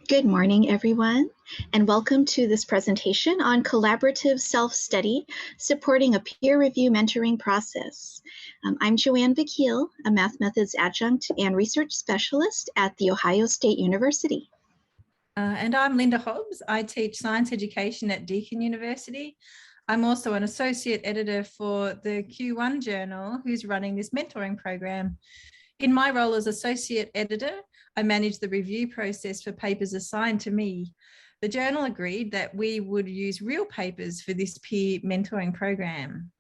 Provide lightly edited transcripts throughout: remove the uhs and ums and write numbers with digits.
Good morning, everyone, and welcome to this presentation on collaborative self-study supporting a peer review mentoring process. I'm Joanne Vakil, a Math Methods adjunct and research specialist at The Ohio State University. And I'm Linda Hobbs. I teach science education at Deakin University. I'm also an associate editor for the Q1 journal who's running this mentoring program. In my role as associate editor, I manage the review process for papers assigned to me. The journal agreed that we would use real papers for this peer mentoring program.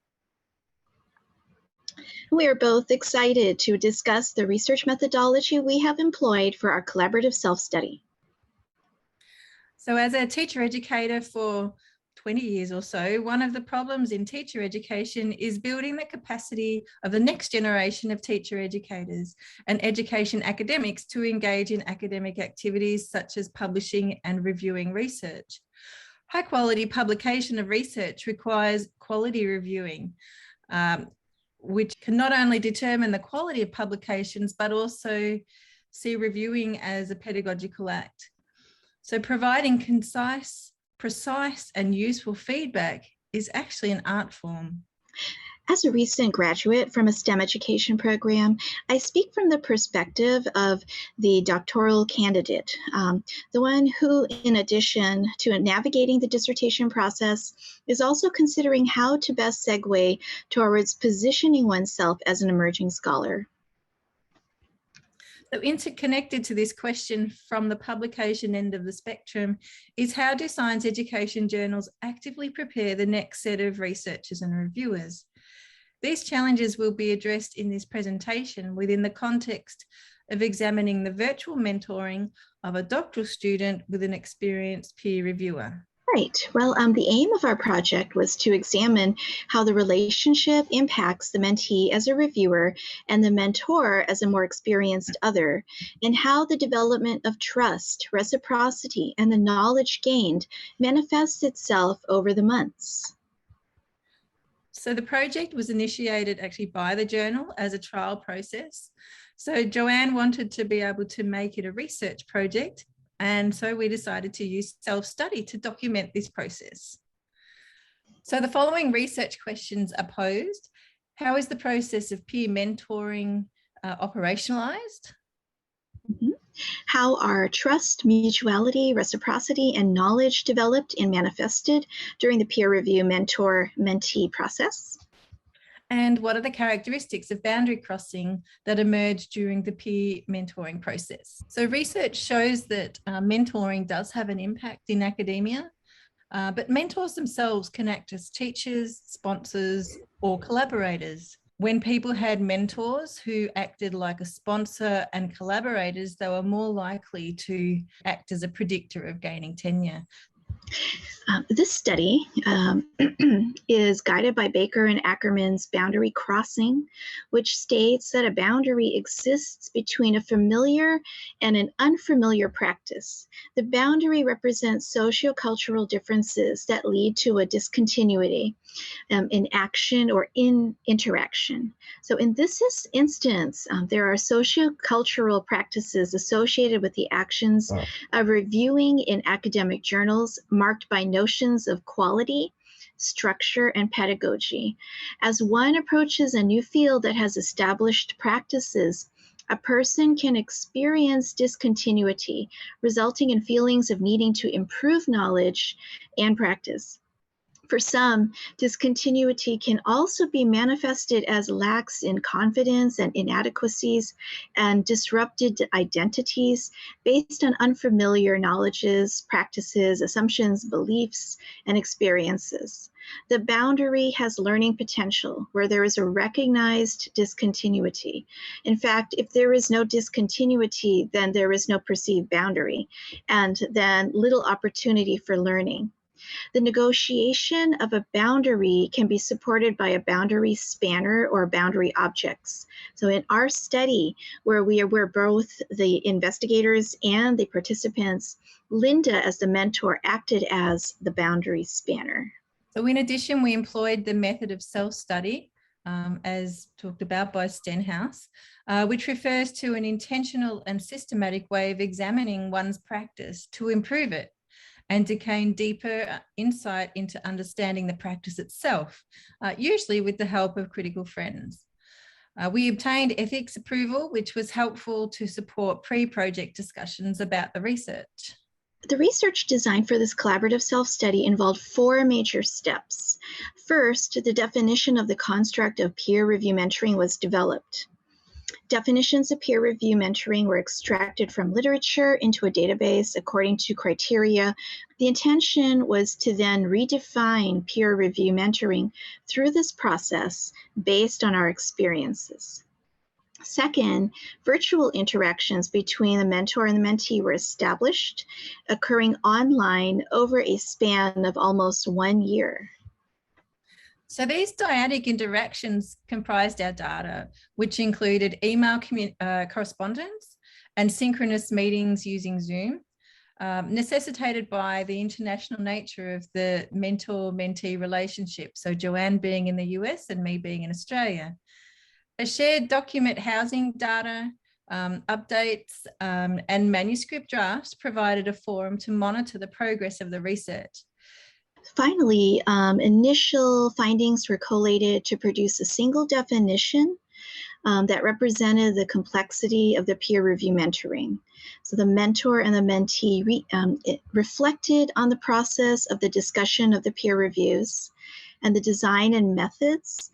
We are both excited to discuss the research methodology we have employed for our collaborative self-study. So as a teacher educator for 20 years or so, one of the problems in teacher education is building the capacity of the next generation of teacher educators and education academics to engage in academic activities such as publishing and reviewing research. High quality publication of research requires quality reviewing, which can not only determine the quality of publications, but also see reviewing as a pedagogical act. So providing concise, precise and useful feedback is actually an art form. As a recent graduate from a STEM education program, I speak from the perspective of the doctoral candidate, the one who, in addition to navigating the dissertation process, is also considering how to best segue towards positioning oneself as an emerging scholar. So interconnected to this question from the publication end of the spectrum is how do science education journals actively prepare the next set of researchers and reviewers? These challenges will be addressed in this presentation within the context of examining the virtual mentoring of a doctoral student with an experienced peer reviewer. Right. Well, the aim of our project was to examine how the relationship impacts the mentee as a reviewer and the mentor as a more experienced other, and how the development of trust, reciprocity, and the knowledge gained manifests itself over the months. So the project was initiated actually by the journal as a trial process. So Joanne wanted to be able to make it a research project, and so we decided to use self-study to document this process. So the following research questions are posed. How is the process of peer mentoring operationalized? How are trust, mutuality, reciprocity, and knowledge developed and manifested during the peer review mentor-mentee process? And what are the characteristics of boundary crossing that emerge during the peer mentoring process? So research shows that mentoring does have an impact in academia, but mentors themselves can act as teachers, sponsors, or collaborators. When people had mentors who acted like a sponsor and collaborators, they were more likely to act as a predictor of gaining tenure. This study is guided by Baker and Ackerman's boundary crossing, which states that a boundary exists between a familiar and an unfamiliar practice. The boundary represents sociocultural differences that lead to a discontinuity in action or in interaction. So in this instance, there are sociocultural practices associated with the actions of reviewing in academic journals marked by notions of quality, structure, and pedagogy. As one approaches a new field that has established practices, a person can experience discontinuity, resulting in feelings of needing to improve knowledge and practice. For some, discontinuity can also be manifested as lacks in confidence and inadequacies and disrupted identities based on unfamiliar knowledges, practices, assumptions, beliefs, and experiences. The boundary has learning potential where there is a recognized discontinuity. In fact, if there is no discontinuity, then there is no perceived boundary, and then little opportunity for learning. The negotiation of a boundary can be supported by a boundary spanner or boundary objects. So in our study, where we're both the investigators and the participants, Linda, as the mentor, acted as the boundary spanner. So in addition, we employed the method of self-study as talked about by Stenhouse, which refers to an intentional and systematic way of examining one's practice to improve it and to gain deeper insight into understanding the practice itself, usually with the help of critical friends. We obtained ethics approval, which was helpful to support pre-project discussions about the research. The research design for this collaborative self-study involved 4 major steps. First, the definition of the construct of peer review mentoring was developed. Definitions of peer review mentoring were extracted from literature into a database according to criteria. The intention was to then redefine peer review mentoring through this process based on our experiences. Second, virtual interactions between the mentor and the mentee were established, occurring online over a span of almost 1 year. So these dyadic interactions comprised our data, which included email correspondence and synchronous meetings using Zoom, necessitated by the international nature of the mentor-mentee relationship. So Joanne being in the US and me being in Australia. A shared document housing data, updates, and manuscript drafts provided a forum to monitor the progress of the research. Finally, initial findings were collated to produce a single definition that represented the complexity of the peer review mentoring. So the mentor and the mentee reflected on the process of the discussion of the peer reviews, and the design and methods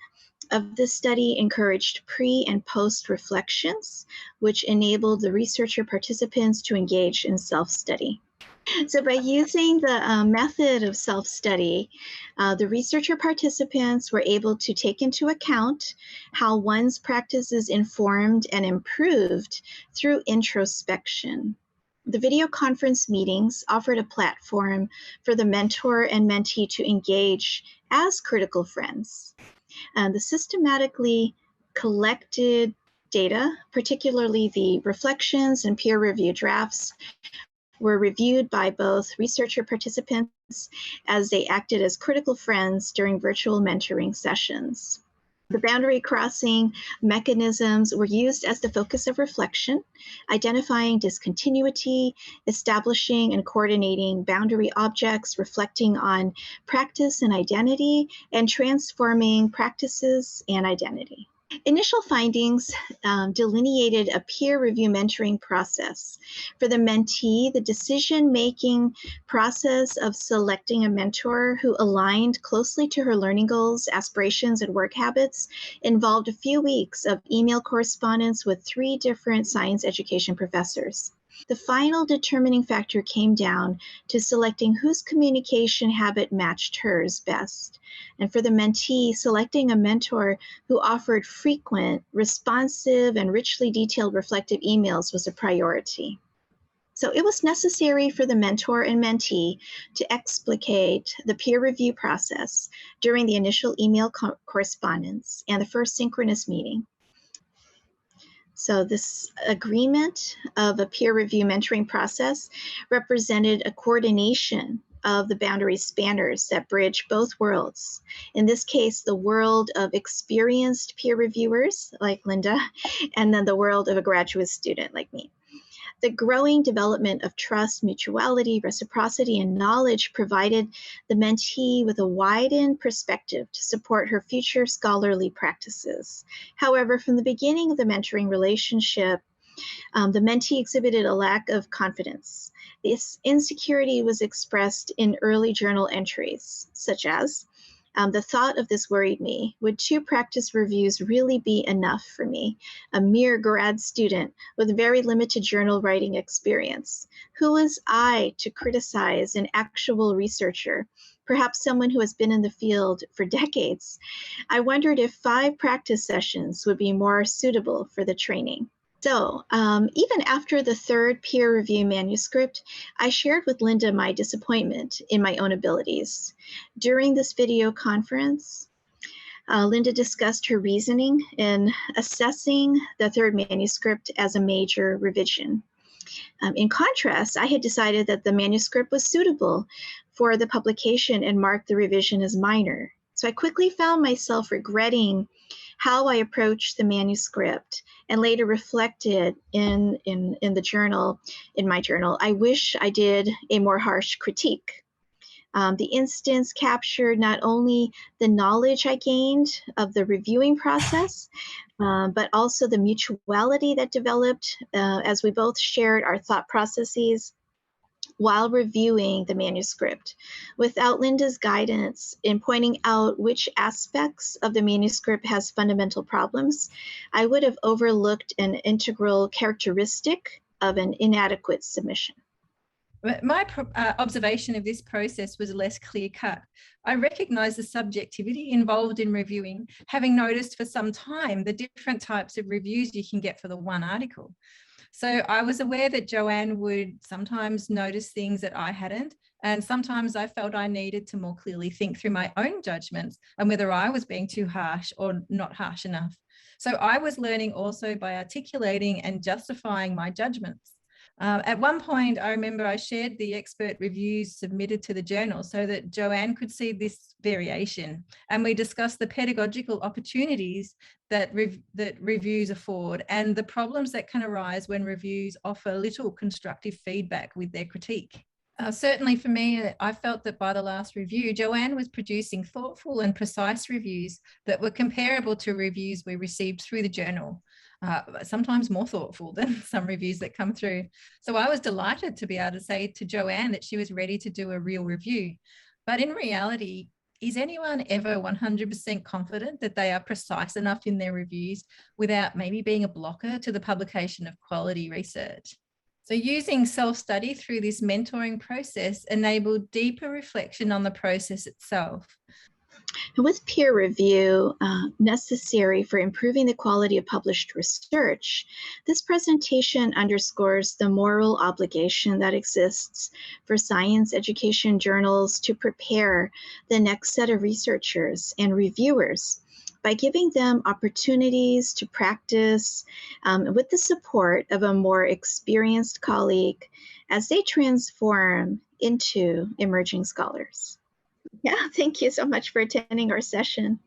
of the study encouraged pre and post reflections, which enabled the researcher participants to engage in self-study. So by using the method of self-study, the researcher participants were able to take into account how one's practice is informed and improved through introspection. The video conference meetings offered a platform for the mentor and mentee to engage as critical friends. The systematically collected data, particularly the reflections and peer review drafts, were reviewed by both researcher participants as they acted as critical friends during virtual mentoring sessions. The boundary crossing mechanisms were used as the focus of reflection, identifying discontinuity, establishing and coordinating boundary objects, reflecting on practice and identity, and transforming practices and identity. Initial findings delineated a peer review mentoring process. For the mentee, the decision-making process of selecting a mentor who aligned closely to her learning goals, aspirations, and work habits involved a few weeks of email correspondence with 3 different science education professors. The final determining factor came down to selecting whose communication habit matched hers best. And for the mentee, selecting a mentor who offered frequent, responsive, and richly detailed reflective emails was a priority. So it was necessary for the mentor and mentee to explicate the peer review process during the initial email correspondence and the first synchronous meeting. So this agreement of a peer review mentoring process represented a coordination of the boundary spanners that bridge both worlds. In this case, the world of experienced peer reviewers like Linda, and then the world of a graduate student like me. The growing development of trust, mutuality, reciprocity, and knowledge provided the mentee with a widened perspective to support her future scholarly practices. However, from the beginning of the mentoring relationship, the mentee exhibited a lack of confidence. This insecurity was expressed in early journal entries, such as, the thought of this worried me. Would 2 practice reviews really be enough for me, a mere grad student with very limited journal writing experience? Who was I to criticize an actual researcher, perhaps someone who has been in the field for decades? I wondered if 5 practice sessions would be more suitable for the training. So even after the 3rd peer review manuscript, I shared with Linda my disappointment in my own abilities. During this video conference, Linda discussed her reasoning in assessing the 3rd manuscript as a major revision. In contrast, I had decided that the manuscript was suitable for the publication and marked the revision as minor. So I quickly found myself regretting how I approached the manuscript, and later reflected in the journal, in my journal, I wish I did a more harsh critique. The instance captured not only the knowledge I gained of the reviewing process, but also the mutuality that developed as we both shared our thought processes while reviewing the manuscript. Without Linda's guidance in pointing out which aspects of the manuscript has fundamental problems, I would have overlooked an integral characteristic of an inadequate submission. My observation of this process was less clear-cut. I recognise the subjectivity involved in reviewing, having noticed for some time the different types of reviews you can get for the one article. So I was aware that Joanne would sometimes notice things that I hadn't, and sometimes I felt I needed to more clearly think through my own judgments and whether I was being too harsh or not harsh enough. So I was learning also by articulating and justifying my judgments. At one point, I remember I shared the expert reviews submitted to the journal so that Joanne could see this variation, and we discussed the pedagogical opportunities that reviews afford and the problems that can arise when reviews offer little constructive feedback with their critique. Certainly for me, I felt that by the last review, Joanne was producing thoughtful and precise reviews that were comparable to reviews we received through the journal, sometimes more thoughtful than some reviews that come through. So I was delighted to be able to say to Joanne that she was ready to do a real review. But in reality, is anyone ever 100% confident that they are precise enough in their reviews without maybe being a blocker to the publication of quality research? So using self-study through this mentoring process enabled deeper reflection on the process itself. And with peer review necessary for improving the quality of published research, this presentation underscores the moral obligation that exists for science education journals to prepare the next set of researchers and reviewers by giving them opportunities to practice with the support of a more experienced colleague as they transform into emerging scholars. Yeah, thank you so much for attending our session.